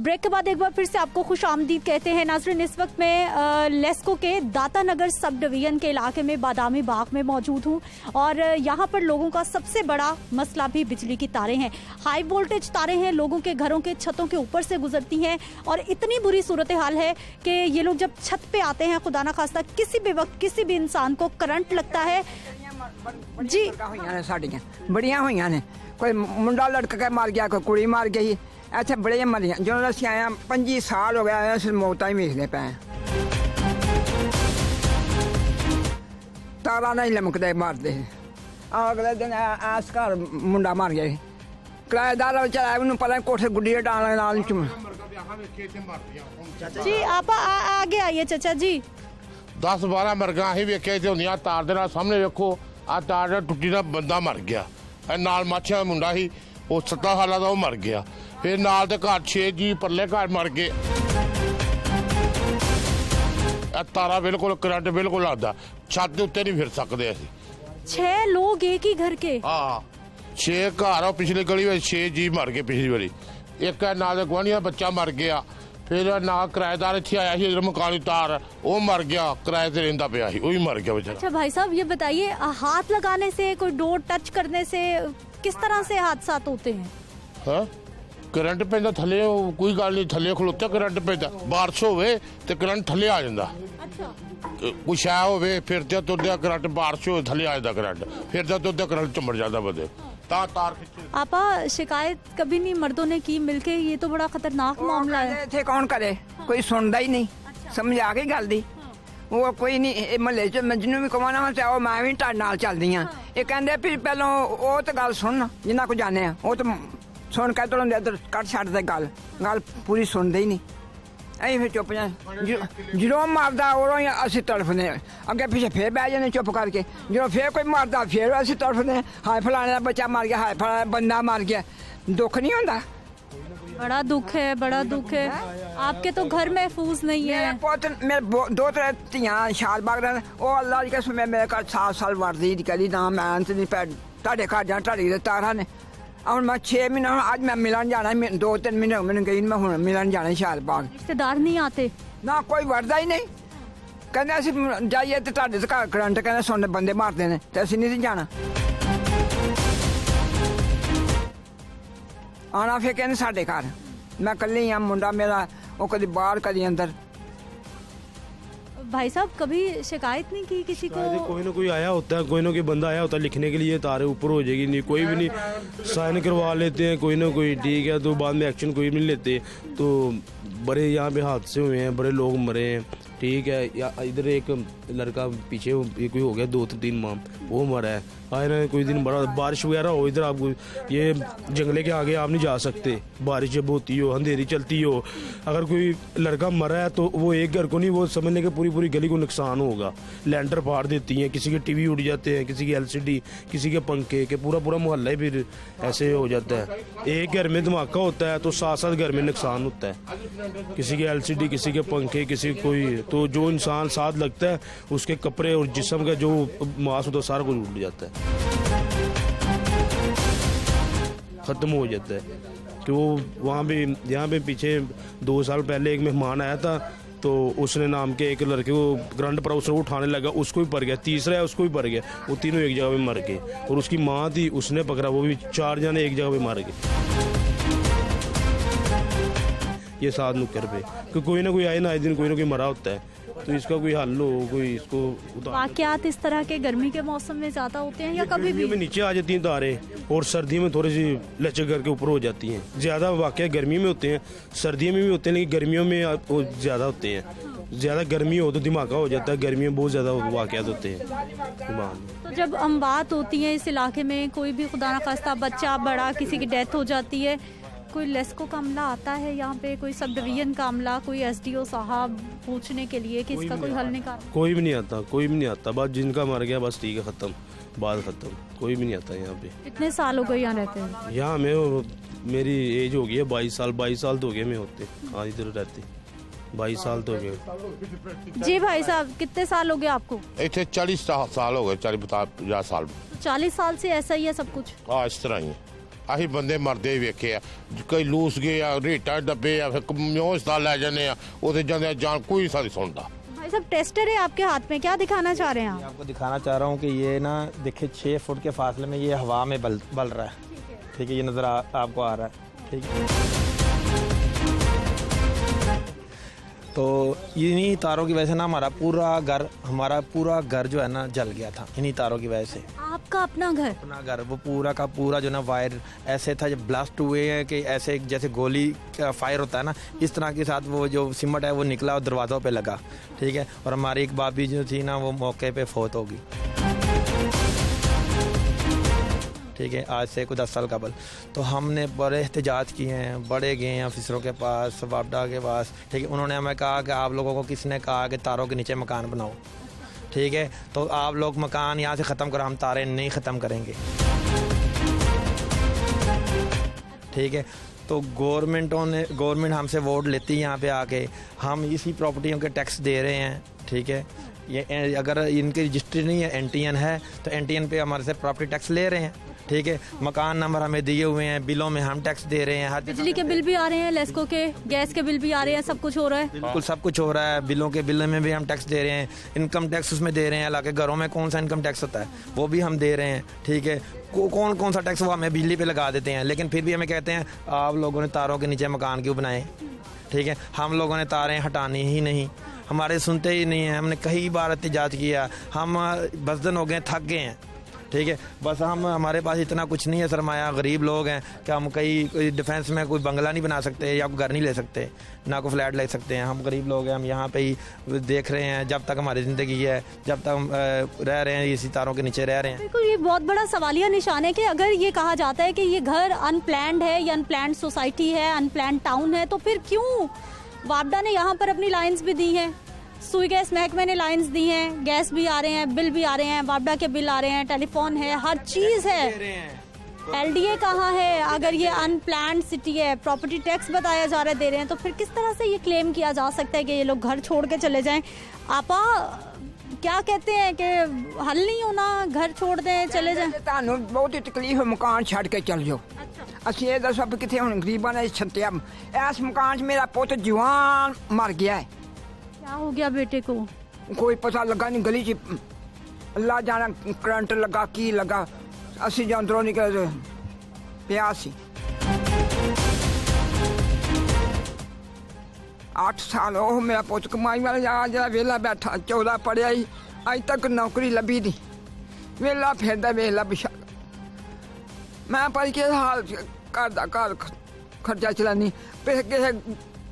ब्रेक के बाद एक बार फिर से आपको खुश आमदीद कहते हैं। नाज़रीन, इस वक्त मैं लेस्को के दातानगर सब डिवीजन के इलाके में बादामी बाग में मौजूद हूँ और यहाँ पर लोगों का सबसे बड़ा मसला भी बिजली की तारें हैं। हाई वोल्टेज तारें हैं, लोगों के घरों के छतों के ऊपर से गुजरती हैं और इतनी बुरी सूरत हाल है कि ये लोग जब छत पे आते हैं, खुदा ना खास्ता किसी भी वक्त किसी भी इंसान को करंट लगता है। जी साड़ियाँ बड़िया हुई ने, कोई मुंडा लड़का के मार गया, कोई कुड़ी मार गई, ऐसे बड़े मरिया जो अस आए 25 साल हो गया अस मौत ही वेखते पे। तारा नहीं लमकते मारते। अगले दिन आस घर मुंडा मार गया, किराएदार चलाया उन्होंने पता कोठे गुड्डी डाल नाल चुम। जी आप आगे आइए चाचा जी। 10-12 मरगा ही वेखे होंदियां तार दे नाल, सामने वेखो आ तार टुट्टी ना बंदा मर गया, नाल माछिया दा मुंडा ही वो 17 साल का वो मर गया, फिर नाल दे घर 6 जी परले घर मर गए। तारा बिल्कुल करंट बिल्कुल आता, छत उत्ते नहीं फिर सकते असीं। 6 लोग एक ही घर के? हाँ 6 घर, पिछली गली में 6 जी मर गए पिछली बारी। एक नाल गुआढ़िया बच्चा मर गया, फिर ना किराएदार इत्थे आया ही मकानी तार वो मर गया, किराए से रहिंदा पिया ही, वो भी मर गया बेचारा। अच्छा भाई साहब ये बताइए, हाथ लगाने से, कोई डोर टच करने से किस तरह से हादसा होते हैं? हाँ करंट पैंदा थले, कोई गल नहीं, थले खलोते करंट पैंदा, बारिश होवे ते करंट थले आ जांदा। अच्छा कोई शै होवे फिर ते तुरदे करंट, बारिश हो थले आ जांदा करंट, फिर ते तुरदे करंट चमड़ जांदा बंदे। तार आपा शिकायत कभी नहीं मर्दों ने की मिलके? ये तो बड़ा खतरनाक मामला है। थे कौन करे, कोई सुनता ही नहीं। समझ आ गई गल दी, वो कोई नहीं महल्ले च जिन्हों भी कमाना वा चाहो मैं भी तुहाडे नाल चलदी हाँ। ये कहंदे फिर पहलों वो तो गल सुन, जिन्ना को जाने वो तो सुन के तो इधर कट छड्डदे, गल पूरी सुनते ही नहीं। अं फिर चुप जाए, जो मारदा उदों ही असीं तड़फने, अगे पिछे फिर बह जाने चुप करके, जो फिर कोई मारदा फिर असीं तड़फने, हाय फलाने का बच्चा मार गया, हाय फलाने बंदा मार गया। दुख नहीं होंदा? बड़ा दुख है, बड़ा दुख है। आपके तो घर महफूज नहीं है। मेरे 2-3 धियां शालबाग रहन, वो अल्लाह दी कसम मेरे घर 7 साल वर्दी कदी ना मैं नहीं पै तुहाडे घर जां ढाड़ी दे तारा ने। ਹੁਣ मैं 6 महीने आज मैं मिलन जाना, 2-3 महीने मैंने गई, मैं हूँ मिलन जाना शालबाग। रिश्तेदार नहीं आते ना, कोई वरदा ही नहीं। कहते असं जाइए तो घर करंट कहते सुनने बंदे मारते हैं तो असं नहीं जाना। आना फिर कहने साढ़े घर, मैं कल्ली हाँ, मुंडा मेरा वो कभी बाहर कभी अंदर। भाई साहब कभी शिकायत नहीं की किसी को? कोई ना कोई आया होता है, कोई ना कोई बंदा आया होता है लिखने के लिए, तारे ऊपर हो जाएगी, नहीं कोई भी नहीं साइन करवा लेते हैं कोई ना कोई, ठीक है, तो बाद में एक्शन कोई भी नहीं लेते। तो बड़े यहाँ पे हादसे हुए हैं, बड़े लोग मरे हैं, ठीक है। या इधर एक लड़का पीछे कोई हो गया 2-3 माह, वो मरा है। आए ना कोई दिन बड़ा बारिश वगैरह हो, इधर आपको ये जंगले के आगे आप नहीं जा सकते, बारिश जब होती हो, अंधेरी चलती हो, अगर कोई लड़का मरा है तो वो एक घर को नहीं, वो समझने के पूरी गली को नुकसान होगा। लैंटर फाड़ देती हैं, किसी के टीवी उड़ जाते हैं, किसी की LCD, किसी के पंखे के, पूरा मोहल्ला ही फिर ऐसे हो जाता है। एक घर में धमाका होता है तो 7 घर में नुकसान होता है, किसी के LCD, किसी के पंखे, किसी कोई, तो जो इंसान साथ लगता है उसके कपड़े और जिस्म का जो मांस होता है सारा कुछ उड़ जाता है, ख़त्म हो जाता है। तो वहाँ पे यहाँ पे पीछे 2 साल पहले एक मेहमान आया था, तो उसने नाम के एक लड़के को करंट पर उसने उठाने लगा, उसको भी पड़ गया, तीसरा है उसको भी पड़ गया, वो तीनों एक जगह पे मर गए। और उसकी माँ थी, उसने पकड़ा, वो भी 4 जने एक जगह पे मर गए। ये 7 नुक्कर पे कि कोई ना कोई आए ना, आए दिन कोई ना कोई मरा होता है, तो इसका कोई हल हो, कोई इसको। वाकयात इस तरह के गर्मी के मौसम में ज्यादा होते हैं या कभी भी? में नीचे आ जाती हैं तारें और सर्दी में थोड़ी सी लचक करके ऊपर हो जाती हैं। ज्यादा वाकया गर्मी में होते हैं, सर्दियों में भी होते हैं, लेकिन गर्मियों में वो ज्यादा होते हैं। ज्यादा गर्मी हो तो धमाका हो जाता है, गर्मी में बहुत ज्यादा वाकयात होते हैं। तो जब अम्बात होती हैं इस इलाके में, कोई भी खुदा न खास्ता बच्चा बड़ा किसी की डेथ हो जाती है, कोई लेस्को का अमला आता है यहाँ पे, कोई सब डिवीजन का अमला, कोई SDO साहब पूछने के लिए कि इसका कोई हल निकाल? कोई भी नहीं आता, कोई भी नहीं आता, बस जिनका मर गया बस ठीक है, खत्म, बात खत्म, कोई भी नहीं आता यहाँ पे। कितने साल हो गए यहाँ रहते हैं? यहाँ में मेरी एज हो गई है 22 साल तो हो गए मैं होते, हाँ इधर रहते 22 साल तो हो गए। जी भाई साहब कितने साल हो गए आपको? इतने 40 साल हो गए, 40-50 साल। 40 साल से ऐसा ही है सब कुछ? हाँ इस तरह ही। ਅਸੀਂ ਬੰਦੇ ਮਰਦੇ ਵੇਖੇ ਆ ਕਈ ਲੂਸ ਗਏ ਆ ਰੇਟਾਂ ਡੱਬੇ ਆ ਫਿਰ ਮਿਉਂ ਹਸਪਤਾਲ ਲੈ ਜਾਂਦੇ ਆ ਉੱਥੇ ਜਾਂਦੇ ਜਾਨ ਕੋਈ ਸਾਡੀ ਸੁਣਦਾ भाई साहब टेस्टर है आपके हाथ में, क्या दिखाना चाह रहे हैं आप? आपको दिखाना चाह रहा हूँ कि ये ना देखिए 6 फुट के फासले में ये हवा में बल रहा है, ठीक है, ये नज़र आपको आ रहा है, ठीक है। तो इन्हीं तारों की वजह से ना हमारा पूरा घर जो है ना जल गया था, इन्हीं तारों की वजह से। आपका अपना घर वो पूरा का पूरा जो ना वायर ऐसे था, जब ब्लास्ट हुए हैं कि ऐसे जैसे गोली का फायर होता है ना, इस तरह के साथ वो जो सिमट है वो निकला और दरवाज़ों पे लगा, ठीक है। और हमारी एक भाभी जो थी ना वो मौके पे फौत होगी, ठीक है, आज से कुछ 10 साल कबल। तो हमने बड़े एहतजाज किए हैं, बड़े गए हैं ऑफिसरों के पास, वापडा के पास, ठीक है। उन्होंने हमें कहा कि आप लोगों को किसने कहा कि तारों के नीचे मकान बनाओ, ठीक है, तो आप लोग मकान यहाँ से ख़त्म करो, हम तारे नहीं ख़त्म करेंगे, ठीक है। तो गवर्नमेंट हमसे वोट लेती है यहाँ पे आके, हम इसी प्रॉपर्टियों के टैक्स दे रहे हैं, ठीक है। ये अगर इनकी रजिस्ट्री नहीं है, एनटीएन है, तो एनटीएन पे हमारे से प्रॉपर्टी टैक्स ले रहे हैं, ठीक है। मकान नंबर हमें दिए हुए हैं, बिलों में हम टैक्स दे रहे हैं, बिजली के बिल भी आ रहे हैं, लेस्को के गैस के बिल भी आ रहे हैं, सब कुछ हो रहा है, बिल्कुल सब कुछ हो रहा है। बिलों के बिल में भी हम टैक्स दे रहे हैं, इनकम टैक्स उसमें दे रहे हैं, हालांकि घरों में कौन सा इनकम टैक्स होता है वो भी हम दे रहे हैं, ठीक है। कौन सा टैक्स वो हमें बिजली पे लगा देते हैं, लेकिन फिर भी हमें कहते हैं आप लोगों ने तारों के नीचे मकान क्यों बनाए, ठीक है। हम लोगों ने तारें हटानी ही नहीं, हमारे सुनते ही नहीं हैं, हमने कई बार एहतजाज किया, हम बसदन हो गए, थक गए हैं, ठीक है। बस हमारे पास इतना कुछ नहीं है सरमाया, गरीब लोग हैं कि हम कोई डिफेंस में कोई बंगला नहीं बना सकते या कोई घर नहीं ले सकते, ना कोई फ्लैट ले सकते हैं, हम गरीब लोग हैं, हम यहाँ पे ही देख रहे हैं जब तक हमारी ज़िंदगी है, जब तक हम रह रहे हैं इसी तारों के नीचे रह रहे हैं। बिल्कुल, ये बहुत बड़ा सवालिया निशान है कि अगर ये कहा जाता है कि ये घर अनप्लैंड है, या अनप्लैंड सोसाइटी है, अनप्लैंड टाउन है, तो फिर क्यों वापडा ने यहाँ पर अपनी लाइन्स भी दी हैं, सुई गैस महकमे ने लाइंस दी हैं, गैस भी आ रहे हैं, बिल भी आ रहे हैं, वापडा के बिल आ रहे हैं, टेलीफोन है, हर चीज़ है। एलडीए कहाँ है? अगर ये अनप्लैन्ड सिटी है, प्रॉपर्टी टैक्स बताया जा रहा है दे रहे हैं, तो फिर किस तरह से ये क्लेम किया जा सकता है कि ये लोग घर छोड़ के चले जाएं? आपा क्या कहते हैं कि हल नहीं होना, घर छोड़ दें चले जाएं? ਤੁਹਾਨੂੰ ਬਹੁਤ ਤਕਲੀਫ ਹੈ, ਮਕਾਨ ਛੱਡ ਕੇ ਚੱਲ ਜਾਓ। ਅਸੀਂ ਇਹ ਦੱਸੋ ਵੀ ਕਿੱਥੇ ਹੁਣ ਗਰੀਬਾਂ ਨੇ ਛੱਤਿਆ, ਇਸ ਮਕਾਨ 'ਚ ਮੇਰਾ ਪੁੱਤ ਜਵਾਨ ਮਰ ਗਿਆ ਹੈ। क्या हो गया बेटे को? कोई पता लगा नहीं, गली च अल्लाह जाना करंट लगा की लगा, असी जो अंदरों निकले पिया सी। 8 साल ओह मेरा पुत कमाई वाला जरा वेला बैठा, 14 पढ़िया ही, अज तक नौकरी लभी नहीं, वेला फिरदा वेला पिछा। मैं पर के हाल घर खर्चा चलानी,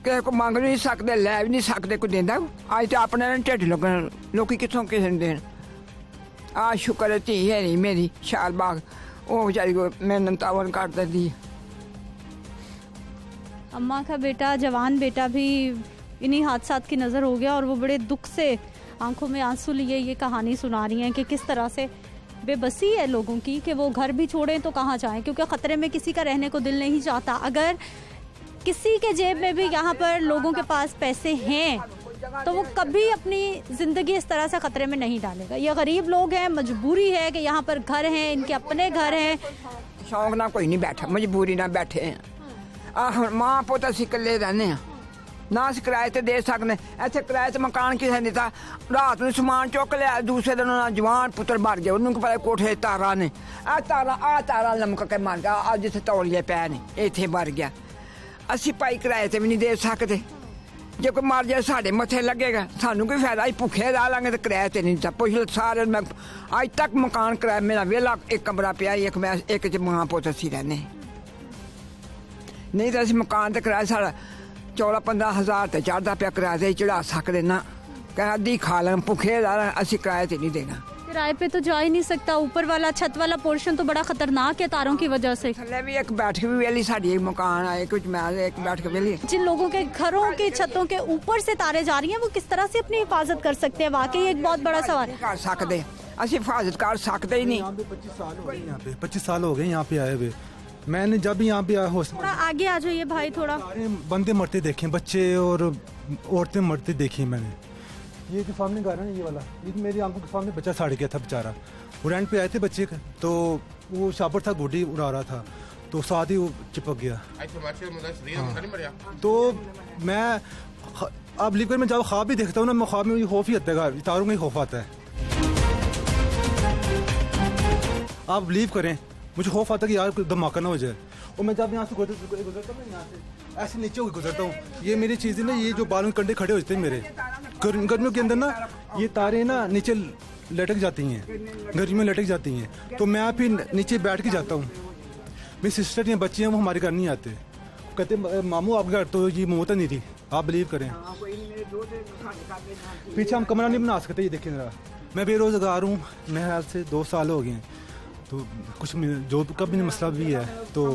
किसी को मंग नहीं सकते, लै भी नहीं सकते, कोई देंदा अज तो अपने ढिड लगन, लोग कितों किसी ने देन। आ शुक्र है धी है नहीं मेरी शाल बाग, वो बेचारी को मेहनत तावन कर देती है। अम्मा का बेटा, जवान बेटा भी इन्हीं हादसात की नज़र हो गया, और वो बड़े दुख से आंखों में आंसू लिए ये कहानी सुना रही हैं कि किस तरह से बेबसी है लोगों की कि वो घर भी छोड़ें तो कहाँ जाएं, क्योंकि ख़तरे में किसी का रहने को दिल नहीं चाहता। अगर किसी के जेब में भी यहाँ पर लोगों के पास पैसे हैं तो वो कभी अपनी ज़िंदगी इस तरह से ख़तरे में नहीं डालेगा। ये गरीब लोग हैं, मजबूरी है कि यहाँ पर घर हैं, इनके अपने घर हैं, शौक ना कोई नहीं बैठा, मजबूरी ना बैठे हैं। माँ पुत असी कल्ले रहने हैं, ना अस किराए ते दे सकने, ऐसे किराए ते मकान किसी ने दिता, रात में समान चुक लिया, दूसरे दिन जवान पुत्र मर गया, उन्होंने पता कोठे तारा ने आ तारा लमक के मर गया, आज जिथे तौलिए पै ने इतने मर गया। असी भाई किराए ते भी नहीं दे सकते, जो कोई मर जाए साढ़े मथे लगेगा, सानू कोई फायदा, अं भुखे रह लांगे तो किराए ते नहीं दिता। पुछ सारे मैं अज तक मकान किराया मेरा वेला, एक कमरा पिया, एक च मां पुत असी रहने, नहीं तो अस मकान तो किराया साढ़ा 14-15 हज़ार तो चढ़ता पिया, किराया ते चढ़ा सकते ना, कह अद्धी खा लें, भुखे रह असी किराए ते नहीं देना। किराए पे तो जा ही नहीं सकता, ऊपर वाला छत वाला पोर्शन तो बड़ा खतरनाक है तारों की वजह से। थल्ले भी एक बैठक भी वेली, साड़ी एक मकान है, कुछ महल एक बैठक वेली। जिन लोगों के घरों की छतों के ऊपर से तारे जा रही हैं, वो किस तरह से अपनी हिफाजत कर सकते हैं? वाकई एक बहुत बड़ा सवाल है। कर सकते असी हिफाजत कर सकते ही नहीं। 25 साल हो गए यहाँ पे आए हुए। मैंने जब भी यहाँ पे आया हो, थोड़ा आगे आ जाइए भाई, थोड़ा। बंदे मरते देखे, बच्चे और औरतें मरते देखी मैंने। ये जो सामने घर है ना, ये वाला, ये मेरी आंखों के सामने बच्चा सड़ गया था बेचारा। वो रेंट पे आए थे बच्चे का, तो वो शापर था, गोडी उड़ा रहा था, तो साथ ही वो चिपक गया। तो मैं आप बिलीव कर, मैं जब ख्वाब भी देखता हूँ ना, मैं ख्वाब में ये खौफ ही आता है, तारों में ही खौफ आता है। आप बिलीव करें, मुझे खौफ आता है कि यार कोई धमाका ना हो जाए। और मैं जब यहाँ से गुजरता हूँ, यहाँ से ऐसे नीचे होकर गुजरता हूँ, ये मेरी चीज़ें ना, ये जो बालों के कंडे खड़े हो जाते हैं मेरे, गर्मियों के अंदर ना ये तारें ना नीचे लटक जाती हैं, गर्मियों में लटक जाती हैं। तो मैं फिर नीचे बैठ के जाता हूँ। मेरी सिस्टर या बच्चे हैं, वो हमारे घर नहीं आते, कहते मामू आपके घर तो ये मोहता नहीं थी। आप बिलीव करें, पीछे हम कमरा नहीं बना सकते। ये देखें जरा, मैं बेरोज़गार हूँ, मेरे ख्याल से 2 साल हो गए हैं, तो कुछ जो कभी मसला भी है। तो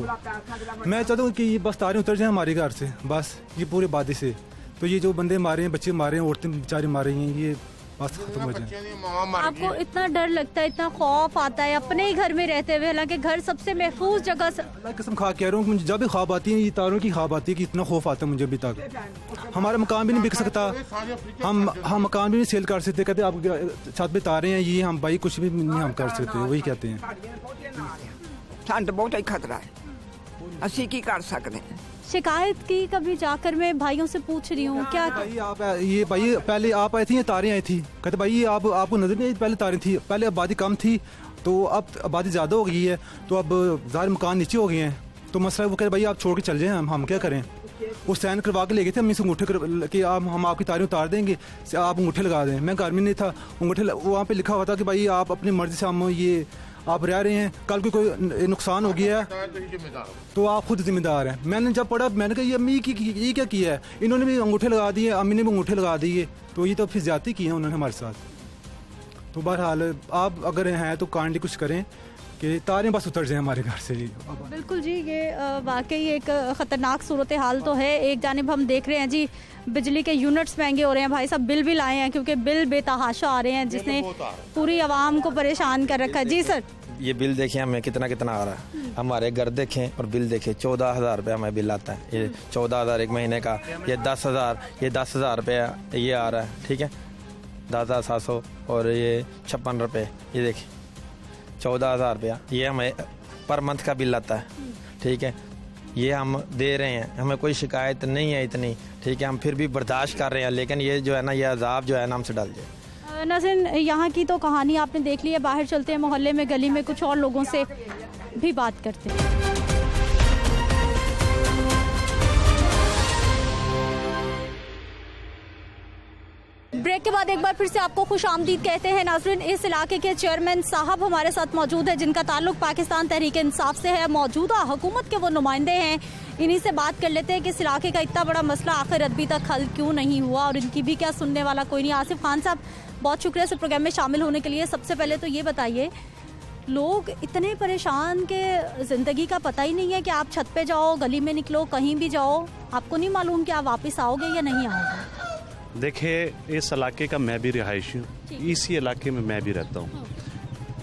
मैं चाहता हूँ कि ये बस तारें उतर जाएं हमारे घर से, बस ये पूरे वादी से। तो ये जो बंदे मारे हैं, बच्चे मारे हैं, औरतें बेचारी मारे हैं, ये बस खत्म हो जाए। आपको इतना डर लगता है, इतना खौफ आता है अपने ही घर में रहते हुए, हालांकि घर सबसे महफूज जगह। कसम खा कह रहा हूँ, मुझे जब भी ख्वाब आती है, ये तारों की ख्वाब आती है कि इतना खौफ आता है मुझे अभी तक। हमारा मकान भी नहीं बिक सकता, हम मकान भी नहीं सेल कर सकते। कहते आप छत पे तारे हैं, ये हम भाई कुछ भी नहीं हम कर सकते, वही कहते हैं। ठंड बहुत ही खतरा है, असी की कर सकते हैं। शिकायत की कभी जाकर, मैं भाइयों से पूछ रही हूँ क्या भाई आप ये भाई पहले आप आई थी, ये तारें आई थी, कहते भाई ये आपको नजर नहीं आई, पहले तारें थी, पहले आबादी कम थी, तो अब आबादी ज़्यादा हो गई है, तो अब ज़ाहिर मकान नीचे हो गए हैं। तो मसला वो कहते भाई आप छोड़ के चल जाएं, हम क्या करें। वो साइन करवा के ले गए थे अम्मी से अंगूठे कि हम आपकी तारें उतार देंगे, आप अंगूठे लगा दें। मैं घर में नहीं था, अंगूठे वहाँ पर लिखा हुआ था कि भाई आप अपनी मर्जी से हम ये आप रह रहे हैं, कल कोई नुकसान हो गया है तो आप खुद जिम्मेदार हैं। मैंने जब पढ़ा, मैंने कहा ये अम्मी ये क्या किया है, इन्होंने भी अंगूठे लगा दिए, अम्मी ने भी अंगूठे लगा दिए, तो ये तो फिर ज्यादती की है उन्होंने हमारे साथ। तो बहरहाल आप अगर हैं तो काइंडली कुछ करें कि तारें बस उतर जाएं हमारे घर से। बिल्कुल जी, ये वाकई एक ख़तरनाक सूरत हाल तो है। एक जानिब हम देख रहे हैं जी, बिजली के यूनिट्स महंगे हो रहे हैं, भाई साहब बिल भी लाए हैं, क्योंकि बिल बेतहाशा आ रहे हैं, जिसने पूरी आवाम को परेशान कर रखा है। जी सर, ये बिल देखें हमें कितना आ रहा है, हमारे घर देखें और बिल देखें, 14,000 रुपये हमें बिल आता है। ये 14,000 एक महीने का, ये 10,000 रुपये ये आ रहा है, ठीक है, 10,700 और ये 56 रुपये, ये देखें 14,000 रुपया ये हमें पर मंथ का बिल आता है, ठीक है, ये हम दे रहे हैं, हमें कोई शिकायत नहीं है इतनी, ठीक है, हम फिर भी बर्दाश्त कर रहे हैं, लेकिन ये जो है ना, ये अजाब जो है ना हमसे डल जाए। नाज़रीन, यहाँ की तो कहानी आपने देख ली है, बाहर चलते हैं मोहल्ले में, गली में, कुछ और लोगों से भी बात करते हैं। ब्रेक के बाद एक बार फिर से आपको खुशामदीद कहते हैं। नाज़रीन, इस इलाके के चेयरमैन साहब हमारे साथ मौजूद है, जिनका ताल्लुक पाकिस्तान तहरीक इंसाफ से है, मौजूदा हुकूमत के वो नुमाइंदे हैं। इन्हीं से बात कर लेते हैं कि इस इलाके का इतना बड़ा मसला आखिर अभी तक हल क्यों नहीं हुआ, और इनकी भी क्या सुनने वाला कोई नहीं। आसिफ खान साहब, बहुत शुक्रिया इस प्रोग्राम में शामिल होने के लिए। सबसे पहले तो ये बताइए, लोग इतने परेशान के ज़िंदगी का पता ही नहीं है कि आप छत पे जाओ, गली में निकलो, कहीं भी जाओ, आपको नहीं मालूम कि आप वापस आओगे या नहीं आओगे। देखिए, इस इलाके का मैं भी रिहायशी हूँ, इसी इलाके में मैं भी रहता हूँ।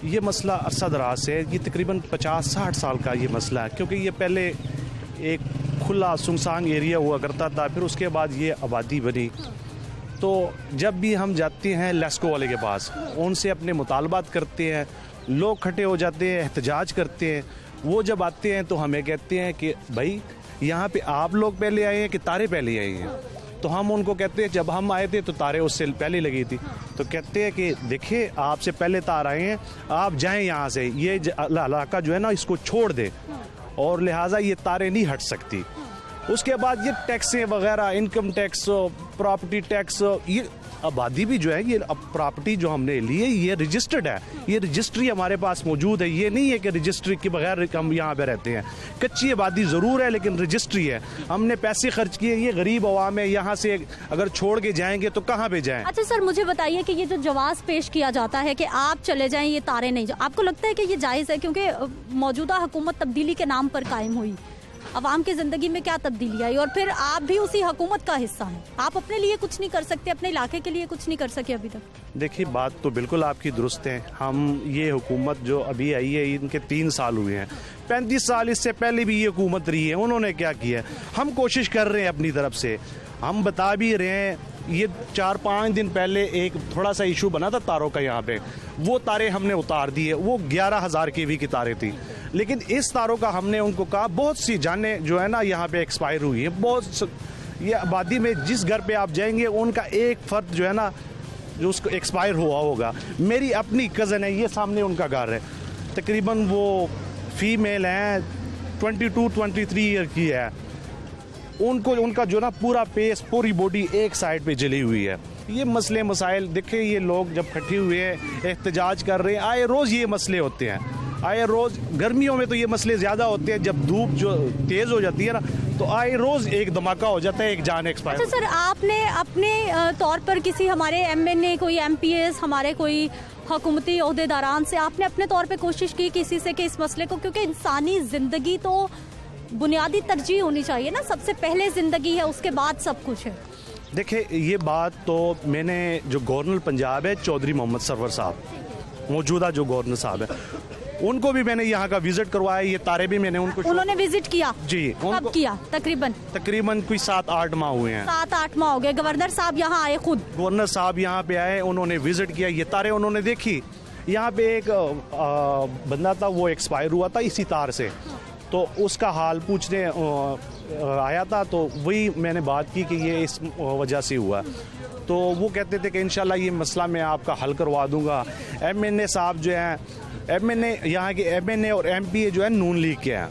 ये मसला अरसा दराज से है, ये तकरीबन 50-60 साल का ये मसला है, क्योंकि ये पहले एक खुला सुनसान एरिया हुआ करता था, फिर उसके बाद ये आबादी बनी। तो जब भी हम जाते हैं लेस्को वाले के पास, उनसे अपने मुतालबात करते हैं, लोग खड़े हो जाते हैं, एहतजाज करते हैं। वो जब आते हैं तो हमें कहते हैं कि भाई यहाँ पे आप लोग पहले आए हैं कि तारे पहले आए हैं। तो हम उनको कहते हैं जब हम आए थे तो तारे उससे पहले लगी थी। तो कहते हैं कि देखिए आपसे पहले तार आए हैं, आप जाएं यहाँ से, ये इलाका जो है ना इसको छोड़ दे, और लिहाजा ये तारें नहीं हट सकती। उसके बाद ये टैक्सें वगैरह, इनकम टैक्स, प्रॉपर्टी टैक्स, ये आबादी भी जो है, ये प्रॉपर्टी जो हमने ली है ये रजिस्टर्ड है, ये रजिस्ट्री हमारे पास मौजूद है। ये नहीं है कि रजिस्ट्री के बगैर हम यहाँ पे रहते हैं। कच्ची आबादी ज़रूर है लेकिन रजिस्ट्री है, हमने पैसे खर्च किए, ये गरीब अवाम है, यहाँ से अगर छोड़ के जाएंगे तो कहाँ पे जाएं। अच्छा सर, मुझे बताइए कि ये जो जवाब पेश किया जाता है कि आप चले जाएं, ये तारे नहीं जाए, आपको लगता है कि ये जायज़ है? क्योंकि मौजूदा हुकूमत तब्दीली के नाम पर कायम हुई, अवाम की ज़िंदगी में क्या तब्दीली आई, और फिर आप भी उसी हुकूमत का हिस्सा हैं, आप अपने लिए कुछ नहीं कर सकते, अपने इलाके के लिए कुछ नहीं कर सके अभी तक? देखिए, बात तो बिल्कुल आपकी दुरुस्त है। हम ये हुकूमत जो अभी आई है, इनके 3 साल हुए हैं, 35 साल इससे पहले भी ये हुकूमत रही है, उन्होंने क्या किया है? हम कोशिश कर रहे हैं अपनी तरफ से, हम बता भी रहे हैं ये 4-5 दिन पहले एक थोड़ा सा इशू बना था तारों का यहाँ पे, वो तारे हमने उतार दिए, वो 11,000 kV की तारें थी। लेकिन इस तारों का हमने उनको कहा, बहुत सी जानें जो है ना यहाँ पे एक्सपायर हुई है, बहुत ये आबादी में जिस घर पे आप जाएंगे उनका एक फर्द जो है ना जो उसको एक्सपायर हुआ होगा। मेरी अपनी कज़न है, ये सामने उनका घर है, तकरीबन वो फीमेल हैं, 22-23 ईयर की है, उनको उनका जो ना पूरा फेस पूरी बॉडी एक साइड पे जली हुई है। ये मसले मसाइल देखे, ये लोग जब इकट्ठे हुए हैं एहतजाज कर रहे हैं, आए रोज़ ये मसले होते हैं, आए रोज़। गर्मियों में तो ये मसले ज़्यादा होते हैं, जब धूप जो तेज़ हो जाती है ना तो आए रोज़ एक धमाका हो जाता है, एक जान एक्सपायर। अच्छा सर, आपने अपने तौर पर किसी हमारे MNA, कोई MPS, हमारे कोई हुकूमती ओहदेदारान से आपने अपने तौर पे कोशिश की किसी से कि इस मसले को, क्योंकि इंसानी ज़िंदगी तो बुनियादी तरजीह होनी चाहिए ना, सबसे पहले ज़िंदगी है, उसके बाद सब कुछ है। देखिए ये बात तो मैंने जो गवर्नर पंजाब है चौधरी मोहम्मद सरवर साहब, मौजूदा जो गवर्नर साहब है, उनको भी मैंने यहाँ का विजिट करवाया, ये तारे भी मैंने उन्होंने विजिट किया जी। कब किया? तकरीबन कोई 7-8 माह हुए हैं। 7-8 माह हो गए। गवर्नर साहब यहाँ आए, खुद गवर्नर साहब यहाँ पे आए, उन्होंने विजिट किया, ये तारे उन्होंने देखी। यहाँ पे एक बंदा था, वो एक्सपायर हुआ था इसी तार से, तो उसका हाल पूछने आया था, तो वही मैंने बात की कि ये इस वजह से हुआ। तो वो कहते थे कि इंशाल्लाह ये मसला मैं आपका हल करवा दूंगा। MNA साहब जो हैं, MNA यहाँ के MNA और MPA जो है नून लीग के हैं,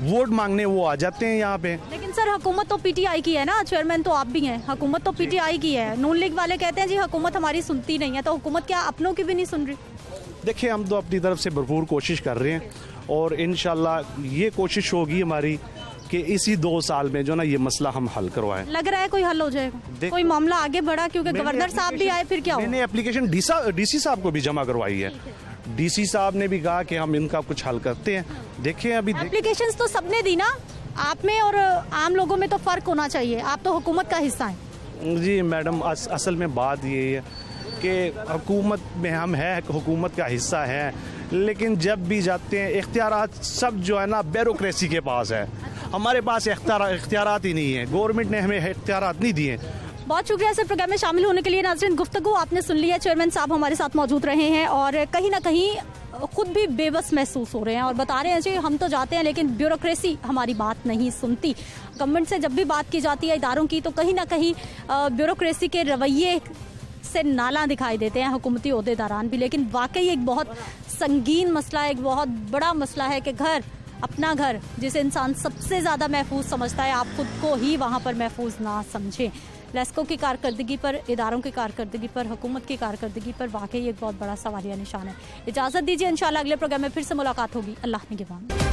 वोट मांगने वो आ जाते हैं यहाँ पे। लेकिन सर हुकूमत तो PTI की है ना, चेयरमैन तो आप भी हैं, हुकूमत तो PTI की है। नून लीग वाले कहते हैं जी हुकूमत हमारी सुनती नहीं है, तो हुकूमत क्या अपनों की भी नहीं सुन रही? देखिए हम तो अपनी तरफ से भरपूर कोशिश कर रहे हैं, और इंशाल्लाह ये कोशिश होगी हमारी कि इसी 2 साल में जो ना ये मसला हम हल करवाएं। लग रहा है कोई हल हो जाएगा, कोई मामला आगे बढ़ा, क्योंकि गवर्नर साहब भी आए, फिर क्या हुआ? मैंने एप्लीकेशन DC साहब को भी जमा करवाई है। DC साहब ने भी कहा कि हम इनका कुछ हल करते हैं। देखें अभी एप्लीकेशंस तो सबने दी ना, आप में और आम लोगों में तो फर्क होना चाहिए, आप तो हुकूमत का हिस्सा हैं। जी मैडम, असल में बात ये है कि हुकूमत में हम हैं, हुकूमत का हिस्सा है, लेकिन जब भी जाते हैं इख्तियारात सब जो है ना ब्यूरोक्रेसी के पास है, हमारे पास इख्तियारात ही नहीं है, गवर्नमेंट ने हमें इख्तियारात नहीं दिए। बहुत शुक्रिया सर प्रोग्राम में शामिल होने के लिए। नाज़रीन, गुफ्तगू आपने सुन लिया, चेयरमैन साहब हमारे साथ मौजूद रहे हैं और कहीं ना कहीं खुद भी बेबस महसूस हो रहे हैं और बता रहे हैं जी हम तो जाते हैं लेकिन ब्यूरोक्रेसी हमारी बात नहीं सुनती। गवर्नमेंट से जब भी बात की जाती है इदारों की, तो कहीं ना कहीं ब्यूरोक्रेसी के रवैये से नाला दिखाई देते हैं हुकूमती ओहदेदारान भी। लेकिन वाकई एक बहुत संगीन मसला है, एक बहुत बड़ा मसला है कि घर, अपना घर जिसे इंसान सबसे ज़्यादा महफूज समझता है, आप खुद को ही वहाँ पर महफूज ना समझें। लेस्को की कारकर्दगी पर, इदारों की कारकर्दगी पर, हुकूमत की कारकर्दगी पर वाकई एक बहुत बड़ा सवालिया निशान है। इजाज़त दीजिए, इंशाल्लाह अगले प्रोग्राम में फिर से मुलाकात होगी। अल्लाह निगहबान।